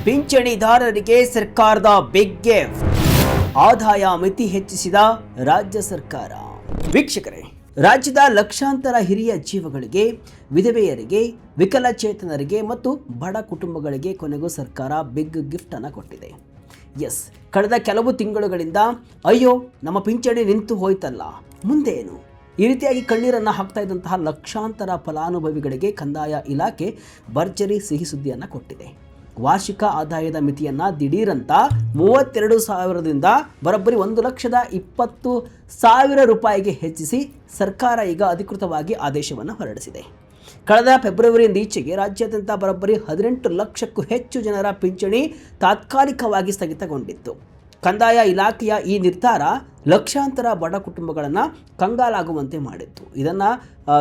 ಪಿಂಚಣಿದಾರರಿಗೆ ಸರ್ಕಾರದ big gift. ಆದಾಯ ಮಿತಿ ಹೆಚ್ಚಿಸಿದ ರಾಜ್ಯ ಸರ್ಕಾರ. ವೀಕ್ಷಕರೇ, ರಾಜ್ಯದ ಲಕ್ಷಾಂತರ ಹಿರಿಯ ಜೀವಗಳಿಗೆ, ವಿಧವೆಯರಿಗೆ, ವಿಕಲಚೇತನರಿಗೆ ಮತ್ತು ಬಡ ಕುಟುಂಬಗಳಿಗೆ ಕೊನೆಗೂ ಸರ್ಕಾರ ಬಿಗ್ ಗಿಫ್ಟ್ ಅನ್ನು ಕೊಟ್ಟಿದೆ. ಎಸ್, ಕಳೆದ ಕೆಲವು ತಿಂಗಳುಗಳಿಂದ ಅಯ್ಯೋ ನಮ್ಮ ಪಿಂಚಣಿ ನಿಂತು ಹೋಯ್ತಲ್ಲ, ಮುಂದೆ ಏನು, ಈ ರೀತಿಯಾಗಿ ಕಣ್ಣೀರನ್ನು ಹಾಕ್ತಾ ಇದ್ದಂತಹ ಲಕ್ಷಾಂತರ ಫಲಾನುಭವಿಗಳಿಗೆ ಕಂದಾಯ ಇಲಾಖೆ ಭರ್ಜರಿ ಸಿಹಿ ಸುದ್ದಿಯನ್ನು ಕೊಟ್ಟಿದೆ. ವಾರ್ಷಿಕ ಆದಾಯದ ಮಿತಿಯನ್ನು ದಿಢೀರಂತ 32,000ದಿಂದ ಬರೋಬ್ಬರಿ 1,20,000 ರೂಪಾಯಿಗೆ ಹೆಚ್ಚಿಸಿ ಸರ್ಕಾರ ಈಗ ಅಧಿಕೃತವಾಗಿ ಆದೇಶವನ್ನು ಹೊರಡಿಸಿದೆ. ಕಳೆದ ಫೆಬ್ರವರಿಯಿಂದ ಈಚೆಗೆ ರಾಜ್ಯಾದ್ಯಂತ ಬರೋಬ್ಬರಿ 18 ಲಕ್ಷಕ್ಕೂ ಹೆಚ್ಚು ಜನರ ಪಿಂಚಣಿ ತಾತ್ಕಾಲಿಕವಾಗಿ ಸ್ಥಗಿತಗೊಂಡಿತ್ತು. ಕಂದಾಯ ಇಲಾಖೆಯ ಈ ನಿರ್ಧಾರ ಲಕ್ಷಾಂತರ ಬಡ ಕುಟುಂಬಗಳನ್ನು ಕಂಗಾಲಾಗುವಂತೆ ಮಾಡಿತ್ತು. ಇದನ್ನು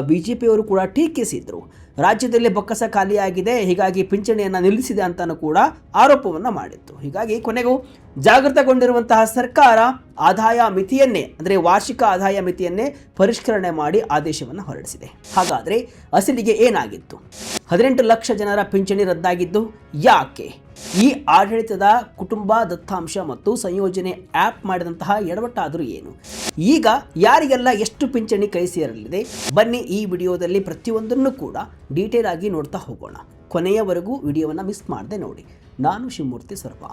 BJPಯವರು ಕೂಡ ಟೀಕಿಸಿದರು. ರಾಜ್ಯದಲ್ಲಿ ಬೊಕ್ಕಸ ಖಾಲಿಯಾಗಿದೆ, ಹೀಗಾಗಿ ಪಿಂಚಣಿಯನ್ನು ನಿಲ್ಲಿಸಿದೆ ಅಂತಲೂ ಕೂಡ ಆರೋಪವನ್ನು ಮಾಡಿತ್ತು. ಹೀಗಾಗಿ ಕೊನೆಗೂ ಜಾಗೃತಗೊಂಡಿರುವಂತಹ ಸರ್ಕಾರ ಆದಾಯ ಮಿತಿಯನ್ನೇ, ಅಂದರೆ ವಾರ್ಷಿಕ ಆದಾಯ ಮಿತಿಯನ್ನೇ ಪರಿಷ್ಕರಣೆ ಮಾಡಿ ಆದೇಶವನ್ನು ಹೊರಡಿಸಿದೆ. ಹಾಗಾದರೆ ಅಸಲಿಗೆ ಏನಾಗಿತ್ತು? 18 ಲಕ್ಷ ಜನರ ಪಿಂಚಣಿ ರದ್ದಾಗಿದ್ದು ಯಾಕೆ? ಈ ಆಡಳಿತದ ಕುಟುಂಬ ದತ್ತಾಂಶ ಮತ್ತು ಸಂಯೋಜನೆ ಆ್ಯಪ್ ಮಾಡಿದಂತಹ ಎಡವಟ್ಟಾದರೂ ಏನು? ಈಗ ಯಾರಿಗೆಲ್ಲ ಎಷ್ಟು ಪಿಂಚಣಿ ಕೈ ಸೇರಲಿದೆ? ಬನ್ನಿ ಈ ವಿಡಿಯೋದಲ್ಲಿ ಪ್ರತಿಯೊಂದನ್ನು ಕೂಡ ಡೀಟೇಲ್ ಆಗಿ ನೋಡ್ತಾ ಹೋಗೋಣ. ಕೊನೆಯವರೆಗೂ ವಿಡಿಯೋವನ್ನು ಮಿಸ್ ಮಾಡದೆ ನೋಡಿ. ನಾನು ಶಿವಮೂರ್ತಿ ಸ್ವರೂಪ.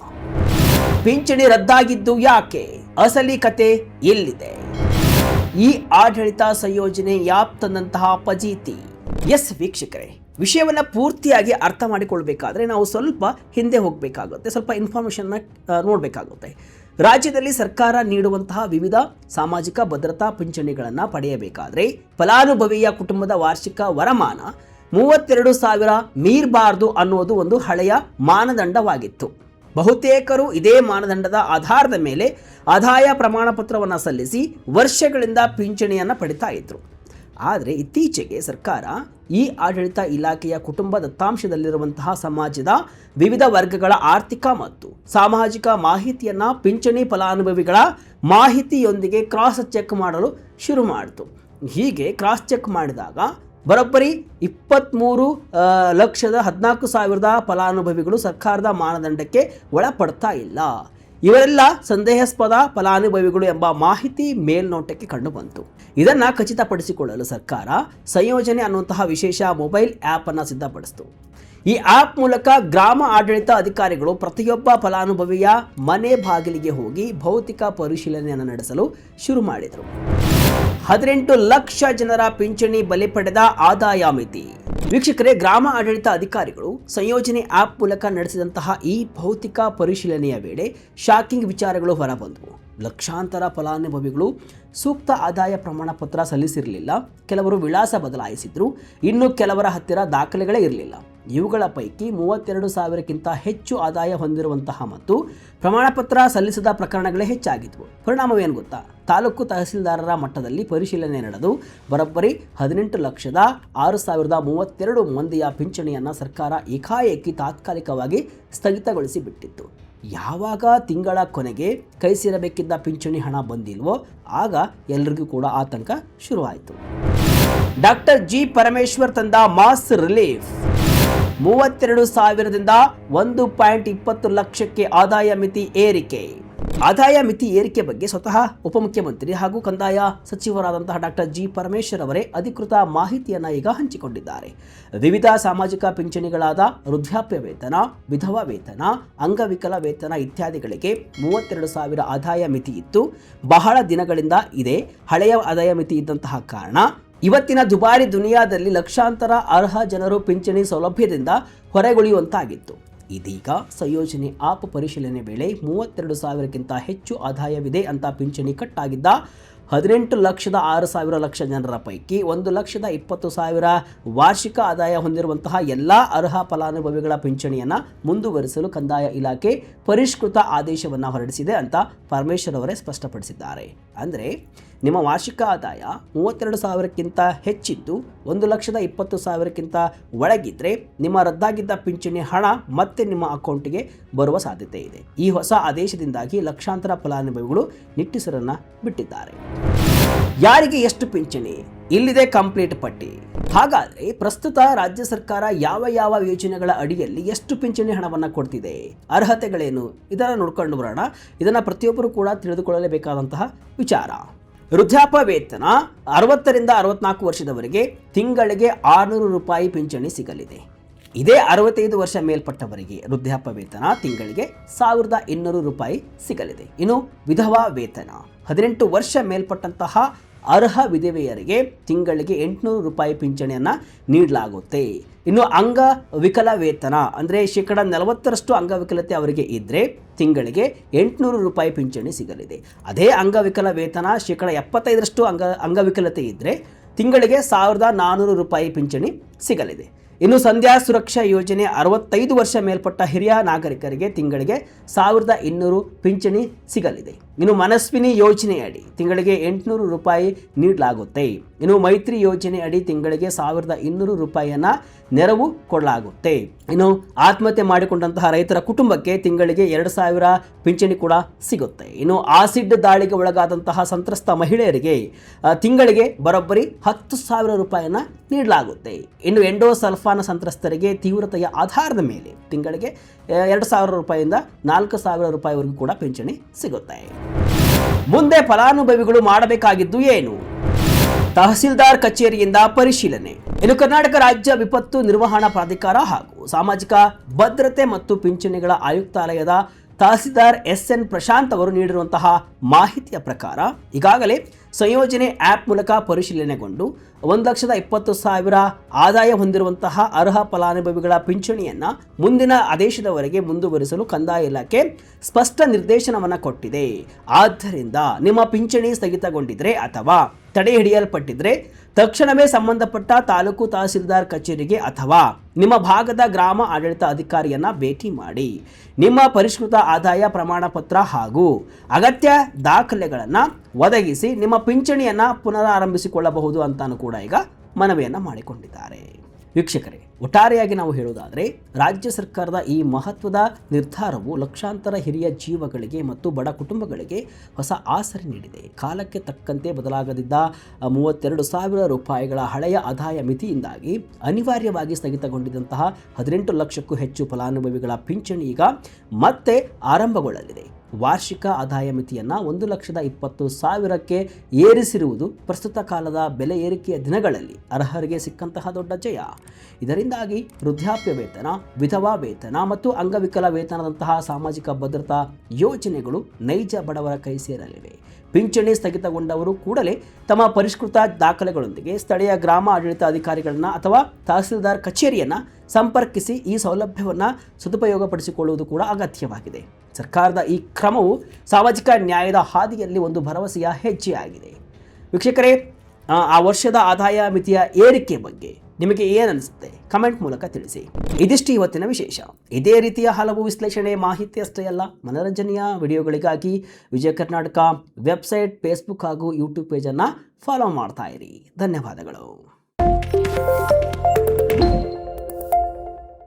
ಪಿಂಚಣಿ ರದ್ದಾಗಿದ್ದು ಯಾಕೆ? ಅಸಲಿ ಕತೆ ಎಲ್ಲಿದೆ? ಈ ಆಡಳಿತ ಸಂಯೋಜನೆ ಆ್ಯಪ್ ತಂದಂತಹ ಫಜೀತಿ. ಎಸ್ ವೀಕ್ಷಕರೇ, ವಿಷಯವನ್ನು ಪೂರ್ತಿಯಾಗಿ ಅರ್ಥ ಮಾಡಿಕೊಳ್ಬೇಕಾದ್ರೆ ನಾವು ಸ್ವಲ್ಪ ಹಿಂದೆ ಹೋಗಬೇಕಾಗುತ್ತೆ, ಸ್ವಲ್ಪ ಇನ್ಫಾರ್ಮೇಷನ್ನ ನೋಡಬೇಕಾಗುತ್ತೆ. ರಾಜ್ಯದಲ್ಲಿ ಸರ್ಕಾರ ನೀಡುವಂತಹ ವಿವಿಧ ಸಾಮಾಜಿಕ ಭದ್ರತಾ ಪಿಂಚಣಿಗಳನ್ನು ಪಡೆಯಬೇಕಾದ್ರೆ ಫಲಾನುಭವಿಯ ಕುಟುಂಬದ ವಾರ್ಷಿಕ ವರಮಾನ 32,000 ಮೀರಬಾರದು ಅನ್ನೋದು ಒಂದು ಹಳೆಯ ಮಾನದಂಡವಾಗಿತ್ತು. ಬಹುತೇಕರು ಇದೇ ಮಾನದಂಡದ ಆಧಾರದ ಮೇಲೆ ಆದಾಯ ಪ್ರಮಾಣ ಪತ್ರವನ್ನು ಸಲ್ಲಿಸಿ ವರ್ಷಗಳಿಂದ ಪಿಂಚಣಿಯನ್ನು ಪಡಿತಾ ಇದ್ರು. ಆದರೆ ಇತ್ತೀಚೆಗೆ ಸರ್ಕಾರ ಈ ಆಡಳಿತ ಇಲಾಖೆಯ ಕುಟುಂಬ ದತ್ತಾಂಶದಲ್ಲಿರುವಂತಹ ಸಮಾಜದ ವಿವಿಧ ವರ್ಗಗಳ ಆರ್ಥಿಕ ಮತ್ತು ಸಾಮಾಜಿಕ ಮಾಹಿತಿಯನ್ನು ಪಿಂಚಣಿ ಫಲಾನುಭವಿಗಳ ಮಾಹಿತಿಯೊಂದಿಗೆ ಕ್ರಾಸ್ ಚೆಕ್ ಮಾಡಲು ಶುರು ಮಾಡಿತು. ಹೀಗೆ ಕ್ರಾಸ್ ಚೆಕ್ ಮಾಡಿದಾಗ ಬರೋಬ್ಬರಿ 23,14,000 ಫಲಾನುಭವಿಗಳು ಸರ್ಕಾರದ ಮಾನದಂಡಕ್ಕೆ ಒಳಪಡ್ತಾ ಇಲ್ಲ. ಇವರೆಲ್ಲ ಸಂದೇಹಾಸ್ಪದ ಫಲಾನುಭವಿಗಳು ಎಂಬ ಮಾಹಿತಿ ಮೇಲ್ನೋಟಕ್ಕೆ ಕಂಡುಬಂತು. ಇದನ್ನು ಖಚಿತಪಡಿಸಿಕೊಳ್ಳಲು ಸರ್ಕಾರ ಸಂಯೋಜನೆ ಅನ್ನುವಂತಹ ವಿಶೇಷ ಮೊಬೈಲ್ ಆ್ಯಪನ್ನು ಸಿದ್ಧಪಡಿಸಿತು. ಈ ಆ್ಯಪ್ ಮೂಲಕ ಗ್ರಾಮ ಆಡಳಿತ ಅಧಿಕಾರಿಗಳು ಪ್ರತಿಯೊಬ್ಬ ಫಲಾನುಭವಿಯ ಮನೆ ಬಾಗಿಲಿಗೆ ಹೋಗಿ ಭೌತಿಕ ಪರಿಶೀಲನೆಯನ್ನು ನಡೆಸಲು ಶುರು ಮಾಡಿದರು. 18 ಲಕ್ಷ ಜನರ ಪಿಂಚಣಿ ಬಲಿ ಪಡೆದ ಆದಾಯ ಮಿತಿ. ವೀಕ್ಷಕರೇ, ಗ್ರಾಮ ಆಡಳಿತ ಅಧಿಕಾರಿಗಳು ಸಂಯೋಜನೆ ಆ್ಯಪ್ ಮೂಲಕ ನಡೆಸಿದಂತಹ ಈ ಭೌತಿಕ ಪರಿಶೀಲನೆಯ ವೇಳೆ ಶಾಕಿಂಗ್ ವಿಚಾರಗಳು ಹೊರಬಂದವು. ಲಕ್ಷಾಂತರ ಫಲಾನುಭವಿಗಳು ಸೂಕ್ತ ಆದಾಯ ಪ್ರಮಾಣ ಪತ್ರ ಸಲ್ಲಿಸಿರಲಿಲ್ಲ, ಕೆಲವರು ವಿಳಾಸ ಬದಲಾಯಿಸಿದ್ರು, ಇನ್ನು ಕೆಲವರ ಹತ್ತಿರ ದಾಖಲೆಗಳೇ ಇರಲಿಲ್ಲ. ಇವುಗಳ ಪೈಕಿ 32,000ಕ್ಕಿಂತ ಹೆಚ್ಚು ಆದಾಯ ಹೊಂದಿರುವಂತಹ ಮತ್ತು ಪ್ರಮಾಣ ಪತ್ರ ಸಲ್ಲಿಸದ ಪ್ರಕರಣಗಳೇ ಹೆಚ್ಚಾಗಿದ್ವು. ಪರಿಣಾಮವೇನು ಗೊತ್ತಾ? ತಾಲೂಕು ತಹಸೀಲ್ದಾರರ ಮಟ್ಟದಲ್ಲಿ ಪರಿಶೀಲನೆ ನಡೆದು ಬರೋಬ್ಬರಿ 18,06,032 ಮಂದಿಯ ಪಿಂಚಣಿಯನ್ನು ಸರ್ಕಾರ ಏಕಾಏಕಿ ತಾತ್ಕಾಲಿಕವಾಗಿ ಸ್ಥಗಿತಗೊಳಿಸಿ ಬಿಟ್ಟಿತ್ತು. ಯಾವಾಗ ತಿಂಗಳ ಕೊನೆಗೆ ಕೈ ಸೇರಬೇಕಿದ್ದ ಪಿಂಚಣಿ ಹಣ ಬಂದಿಲ್ವೋ ಆಗ ಎಲ್ಲರಿಗೂ ಕೂಡ ಆತಂಕ ಶುರುವಾಯಿತು. ಡಾಕ್ಟರ್ ಜಿ ಪರಮೇಶ್ವರ್ ತಂದ ಮಾಸ್ ರಿಲೀಫ್. 32,000ದಿಂದ 1.20 ಲಕ್ಷಕ್ಕೆ ಆದಾಯ ಮಿತಿ ಏರಿಕೆ. ಆದಾಯ ಮಿತಿ ಏರಿಕೆ ಬಗ್ಗೆ ಸ್ವತಃ ಉಪಮುಖ್ಯಮಂತ್ರಿ ಹಾಗೂ ಕಂದಾಯ ಸಚಿವರಾದಂತಹ ಡಾಕ್ಟರ್ ಜಿ ಪರಮೇಶ್ವರ್ ಅವರೇ ಅಧಿಕೃತ ಮಾಹಿತಿಯನ್ನು ಈಗ ಹಂಚಿಕೊಂಡಿದ್ದಾರೆ. ವಿವಿಧ ಸಾಮಾಜಿಕ ಪಿಂಚಣಿಗಳಾದ ವೃದ್ಧಾಪ್ಯ ವೇತನ, ವಿಧವಾ ವೇತನ, ಅಂಗವಿಕಲ ವೇತನ ಇತ್ಯಾದಿಗಳಿಗೆ 32,000 ಆದಾಯ ಮಿತಿ ಇತ್ತು. ಬಹಳ ದಿನಗಳಿಂದ ಇದೆ ಹಳೆಯ ಆದಾಯ ಮಿತಿ ಇದ್ದಂತಹ ಕಾರಣ ಇವತ್ತಿನ ದುಬಾರಿ ದುನಿಯಾದಲ್ಲಿ ಲಕ್ಷಾಂತರ ಅರ್ಹ ಜನರು ಪಿಂಚಣಿ ಸೌಲಭ್ಯದಿಂದ ಹೊರಗುಳಿಯುವಂತಾಗಿತ್ತು. ಇದೀಗ ಸಂಯೋಜನೆ ಆಪ್ ಪರಿಶೀಲನೆ ವೇಳೆ 32,000ಕ್ಕಿಂತ ಹೆಚ್ಚು ಆದಾಯವಿದೆ ಅಂತ ಪಿಂಚಣಿ ಕಟ್ ಆಗಿದ್ದ 18,06,000 ಜನರ ಪೈಕಿ 1,20,000 ವಾರ್ಷಿಕ ಆದಾಯ ಹೊಂದಿರುವಂತಹ ಎಲ್ಲ ಅರ್ಹ ಫಲಾನುಭವಿಗಳ ಪಿಂಚಣಿಯನ್ನು ಮುಂದುವರಿಸಲು ಕಂದಾಯ ಇಲಾಖೆ ಪರಿಷ್ಕೃತ ಆದೇಶವನ್ನು ಹೊರಡಿಸಿದೆ ಅಂತ ಪರಮೇಶ್ವರ್ ಅವರೇ ಸ್ಪಷ್ಟಪಡಿಸಿದ್ದಾರೆ. ಅಂದರೆ ನಿಮ್ಮ ವಾರ್ಷಿಕ ಆದಾಯ 32,000ಕ್ಕಿಂತ ಹೆಚ್ಚಿದ್ದು 1,20,000ಕ್ಕಿಂತ ಒಳಗಿದ್ರೆ ನಿಮ್ಮ ರದ್ದಾಗಿದ್ದ ಪಿಂಚಣಿ ಹಣ ಮತ್ತೆ ನಿಮ್ಮ ಅಕೌಂಟಿಗೆ ಬರುವ ಸಾಧ್ಯತೆ ಇದೆ. ಈ ಹೊಸ ಆದೇಶದಿಂದಾಗಿ ಲಕ್ಷಾಂತರ ಫಲಾನುಭವಿಗಳು ನಿಟ್ಟುಸಿರನ್ನು ಬಿಟ್ಟಿದ್ದಾರೆ. ಯಾರಿಗೆ ಎಷ್ಟು ಪಿಂಚಣಿ? ಇಲ್ಲಿದೆ ಕಂಪ್ಲೀಟ್ ಪಟ್ಟಿ. ಹಾಗಾದರೆ ಪ್ರಸ್ತುತ ರಾಜ್ಯ ಸರ್ಕಾರ ಯಾವ ಯಾವ ಯೋಜನೆಗಳ ಅಡಿಯಲ್ಲಿ ಎಷ್ಟು ಪಿಂಚಣಿ ಹಣವನ್ನು ಕೊಡ್ತಿದೆ, ಅರ್ಹತೆಗಳೇನು, ಇದನ್ನು ನೋಡ್ಕೊಂಡು ಬರೋಣ. ಇದನ್ನು ಪ್ರತಿಯೊಬ್ಬರು ಕೂಡ ತಿಳಿದುಕೊಳ್ಳಲೇಬೇಕಾದಂತಹ ವಿಚಾರ. ವೃದ್ಧಾಪ್ಯ ವೇತನ 60ರಿಂದ 64 ವರ್ಷದವರೆಗೆ ತಿಂಗಳಿಗೆ 600 ರೂಪಾಯಿ ಪಿಂಚಣಿ ಸಿಗಲಿದೆ. ಇದೇ 65 ವರ್ಷ ಮೇಲ್ಪಟ್ಟವರಿಗೆ ವೃದ್ಧಾಪ್ಯ ವೇತನ ತಿಂಗಳಿಗೆ 1200 ರೂಪಾಯಿ ಸಿಗಲಿದೆ. ಇನ್ನು ವಿಧವಾ ವೇತನ 18 ವರ್ಷ ಮೇಲ್ಪಟ್ಟಂತಹ ಅರ್ಹ ವಿಧವೆಯರಿಗೆ ತಿಂಗಳಿಗೆ 800 ರೂಪಾಯಿ ಪಿಂಚಣಿಯನ್ನು ನೀಡಲಾಗುತ್ತೆ. ಇನ್ನು ಅಂಗವಿಕಲ ವೇತನ ಅಂದರೆ 40% ಅಂಗವಿಕಲತೆ ಅವರಿಗೆ ಇದ್ದರೆ ತಿಂಗಳಿಗೆ 800 ರೂಪಾಯಿ ಪಿಂಚಣಿ ಸಿಗಲಿದೆ. ಅದೇ ಅಂಗವಿಕಲ ವೇತನ 75% ಅಂಗವಿಕಲತೆ ಇದ್ದರೆ ತಿಂಗಳಿಗೆ 1400 ರೂಪಾಯಿ ಪಿಂಚಣಿ ಸಿಗಲಿದೆ. ಇನ್ನು ಸಂಧ್ಯಾ ಸುರಕ್ಷಾ ಯೋಜನೆ 65 ವರ್ಷ ಮೇಲ್ಪಟ್ಟ ಹಿರಿಯ ನಾಗರಿಕರಿಗೆ ತಿಂಗಳಿಗೆ 1200 ಪಿಂಚಣಿ ಸಿಗಲಿದೆ. ಇನ್ನು ಮನಸ್ವಿನಿ ಯೋಜನೆ ಅಡಿ ತಿಂಗಳಿಗೆ 800 ರೂಪಾಯಿ ನೀಡಲಾಗುತ್ತೆ. ಇನ್ನು ಮೈತ್ರಿ ಯೋಜನೆ ಅಡಿ ತಿಂಗಳಿಗೆ 1200 ರೂಪಾಯಿಯನ್ನು ನೆರವು ಕೊಡಲಾಗುತ್ತೆ. ಇನ್ನು ಆತ್ಮಹತ್ಯೆ ಮಾಡಿಕೊಂಡಂತಹ ರೈತರ ಕುಟುಂಬಕ್ಕೆ ತಿಂಗಳಿಗೆ 2000 ಪಿಂಚಣಿ ಕೂಡ ಸಿಗುತ್ತೆ. ಇನ್ನು ಆಸಿಡ್ ದಾಳಿಗೆ ಒಳಗಾದಂತಹ ಸಂತ್ರಸ್ತ ಮಹಿಳೆಯರಿಗೆ ತಿಂಗಳಿಗೆ ಬರೋಬ್ಬರಿ 10,000 ರೂಪಾಯಿಯನ್ನು ನೀಡಲಾಗುತ್ತೆ. ಇನ್ನು ಎಂಡೋಸಲ್ಫಾನ್ ಸಂತ್ರಸ್ತರಿಗೆ ತೀವ್ರತೆಯ ಆಧಾರದ ಮೇಲೆ ತಿಂಗಳಿಗೆ 2,000 ರೂಪಾಯಿಯಿಂದ 4,000 ರೂಪಾಯಿವರೆಗೂ ಕೂಡ ಪಿಂಚಣಿ ಸಿಗುತ್ತೆ. ಮುಂದೆ ಫಲಾನುಭವಿಗಳು ಮಾಡಬೇಕಾಗಿದ್ದು ಏನು? ತಹಸೀಲ್ದಾರ್ ಕಚೇರಿಯಿಂದ ಪರಿಶೀಲನೆ. ಇನ್ನು ಕರ್ನಾಟಕ ರಾಜ್ಯ ವಿಪತ್ತು ನಿರ್ವಹಣಾ ಪ್ರಾಧಿಕಾರ ಹಾಗೂ ಸಾಮಾಜಿಕ ಭದ್ರತೆ ಮತ್ತು ಪಿಂಚಣಿಗಳ ಆಯುಕ್ತಾಲಯದ ತಹಸೀಲ್ದಾರ್ ಎಸ್.ಎನ್. ಪ್ರಶಾಂತ್ ಅವರು ನೀಡಿರುವಂತಹ ಮಾಹಿತಿಯ ಪ್ರಕಾರ ಈಗಾಗಲೇ ಸಂಯೋಜನೆ ಆ್ಯಪ್ ಮೂಲಕ ಪರಿಶೀಲನೆಗೊಂಡು 1,20,000 ಆದಾಯ ಹೊಂದಿರುವಂತಹ ಅರ್ಹ ಫಲಾನುಭವಿಗಳ ಪಿಂಚಣಿಯನ್ನು ಮುಂದಿನ ಆದೇಶದವರೆಗೆ ಮುಂದುವರಿಸಲು ಕಂದಾಯ ಇಲಾಖೆ ಸ್ಪಷ್ಟ ನಿರ್ದೇಶನವನ್ನು ಕೊಟ್ಟಿದೆ. ಆದ್ದರಿಂದ ನಿಮ್ಮ ಪಿಂಚಣಿ ಸ್ಥಗಿತಗೊಂಡಿದ್ರೆ ಅಥವಾ ತಡೆ ಹಿಡಿಯಲ್ಪಟ್ಟಿದ್ರೆ ತಕ್ಷಣವೇ ಸಂಬಂಧಪಟ್ಟ ತಾಲೂಕು ತಹಸೀಲ್ದಾರ್ ಕಚೇರಿಗೆ ಅಥವಾ ನಿಮ್ಮ ಭಾಗದ ಗ್ರಾಮ ಆಡಳಿತ ಅಧಿಕಾರಿಯನ್ನ ಭೇಟಿ ಮಾಡಿ ನಿಮ್ಮ ಪರಿಷ್ಕೃತ ಆದಾಯ ಪ್ರಮಾಣ ಪತ್ರ ಹಾಗೂ ಅಗತ್ಯ ದಾಖಲೆಗಳನ್ನು ಒದಗಿಸಿ ನಿಮ್ಮ ಪಿಂಚಣಿಯನ್ನು ಪುನರಾರಂಭಿಸಿಕೊಳ್ಳಬಹುದು ಅಂತಾನು ಕೂಡ ಈಗ ಮನವಿಯನ್ನು ಮಾಡಿಕೊಂಡಿದ್ದಾರೆ. ವೀಕ್ಷಕರೇ, ಒಟ್ಟಾರೆಯಾಗಿ ನಾವು ಹೇಳುವುದಾದರೆ ರಾಜ್ಯ ಸರ್ಕಾರದ ಈ ಮಹತ್ವದ ನಿರ್ಧಾರವು ಲಕ್ಷಾಂತರ ಹಿರಿಯ ಜೀವಗಳಿಗೆ ಮತ್ತು ಬಡ ಕುಟುಂಬಗಳಿಗೆ ಹೊಸ ಆಸರೆ ನೀಡಿದೆ. ಕಾಲಕ್ಕೆ ತಕ್ಕಂತೆ ಬದಲಾಗದಿದ್ದ 32,000 ರೂಪಾಯಿಗಳ ಹಳೆಯ ಆದಾಯ ಮಿತಿಯಿಂದಾಗಿ ಅನಿವಾರ್ಯವಾಗಿ ಸ್ಥಗಿತಗೊಂಡಿದ್ದಂತಹ 18 ಲಕ್ಷಕ್ಕೂ ಹೆಚ್ಚು ಫಲಾನುಭವಿಗಳ ಪಿಂಚಣಿ ಈಗ ಮತ್ತೆ ಆರಂಭಗೊಳ್ಳಲಿದೆ. ವಾರ್ಷಿಕ ಆದಾಯ ಮಿತಿಯನ್ನು 1,20,000ಕ್ಕೆ ಏರಿಸಿರುವುದು ಪ್ರಸ್ತುತ ಕಾಲದ ಬೆಲೆ ಏರಿಕೆಯ ದಿನಗಳಲ್ಲಿ ಅರ್ಹರಿಗೆ ಸಿಕ್ಕಂತಹ ದೊಡ್ಡ ಜಯ. ಇದರಿಂದಾಗಿ ವೃದ್ಧಾಪ್ಯ ವೇತನ, ವಿಧವಾ ವೇತನ ಮತ್ತು ಅಂಗವಿಕಲ ವೇತನದಂತಹ ಸಾಮಾಜಿಕ ಭದ್ರತಾ ಯೋಜನೆಗಳು ನೈಜ ಬಡವರ ಕೈ ಸೇರಲಿವೆ. ಪಿಂಚಣಿ ಸ್ಥಗಿತಗೊಂಡವರು ಕೂಡಲೇ ತಮ್ಮ ಪರಿಷ್ಕೃತ ದಾಖಲೆಗಳೊಂದಿಗೆ ಸ್ಥಳೀಯ ಗ್ರಾಮ ಆಡಳಿತ ಅಧಿಕಾರಿಗಳನ್ನು ಅಥವಾ ತಹಸೀಲ್ದಾರ್ ಕಚೇರಿಯನ್ನು ಸಂಪರ್ಕಿಸಿ ಈ ಸೌಲಭ್ಯವನ್ನು ಸದುಪಯೋಗಪಡಿಸಿಕೊಳ್ಳುವುದು ಕೂಡ ಅಗತ್ಯವಾಗಿದೆ. ಸರ್ಕಾರದ ಈ ಕ್ರಮವು ಸಾಮಾಜಿಕ ನ್ಯಾಯದ ಹಾದಿಯಲ್ಲಿ ಒಂದು ಭರವಸೆಯ ಹೆಜ್ಜೆಯಾಗಿದೆ. ವೀಕ್ಷಕರೇ, ಆ ವರ್ಷದ ಆದಾಯ ಮಿತಿಯ ಏರಿಕೆ ಬಗ್ಗೆ ನಿಮಗೆ ಏನನ್ನಿಸುತ್ತೆ? ಕಮೆಂಟ್ ಮೂಲಕ ತಿಳಿಸಿ. ಇದಿಷ್ಟು ಇವತ್ತಿನ ವಿಶೇಷ. ಇದೇ ರೀತಿಯ ಹಲವು ವಿಶ್ಲೇಷಣೆ ಮಾಹಿತಿ ಅಷ್ಟೇ ಅಲ್ಲ, ಮನೋರಂಜನೆಯ ವಿಡಿಯೋಗಳಿಗಾಗಿ ವಿಜಯ ಕರ್ನಾಟಕ ವೆಬ್ಸೈಟ್, ಫೇಸ್ಬುಕ್ ಹಾಗೂ ಯೂಟ್ಯೂಬ್ ಪೇಜನ್ನು ಫಾಲೋ ಮಾಡ್ತಾ ಇರಿ. ಧನ್ಯವಾದಗಳು.